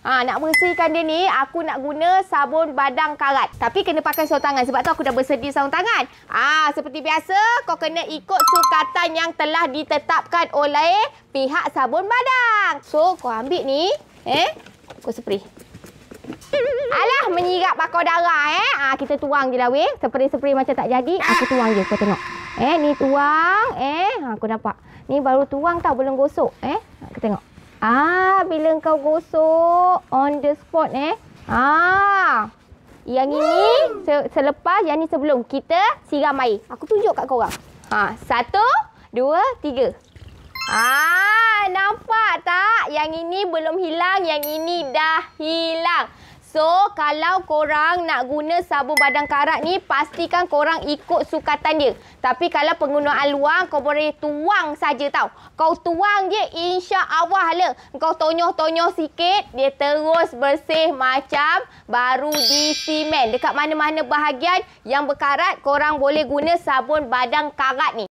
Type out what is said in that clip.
Nak bersihkan dia ni, aku nak guna sabun badang karat. Tapi kena pakai sarung tangan sebab tu aku dah bersedia sarung tangan. Seperti biasa, kau kena ikut sukatan yang telah ditetapkan oleh pihak sabun badang. So, kau ambil ni, kau spray. Alah, menyirap bakar darah, Kita tuang je lah, weh. Spray-spray macam tak jadi. Aku tuang je, kau tengok. Ni tuang. Kau nampak. Ni baru tuang tau, belum gosok. Kau tengok. Bila kau gosok on the spot, yang ini selepas, yang ni sebelum kita siram air. Aku tunjuk kat korang. 1, 2, 3. Nampak tak? Yang ini belum hilang, yang ini dah hilang. So, kalau korang nak guna sabun badang karat ni, pastikan korang ikut sukatan dia. Tapi kalau penggunaan luar, kau boleh tuang saja tau. Kau tuang je, insya-Allah lah. Kau tonyoh-tonyoh sikit, dia terus bersih macam baru disimen. Dekat mana-mana bahagian yang berkarat, korang boleh guna sabun badang karat ni.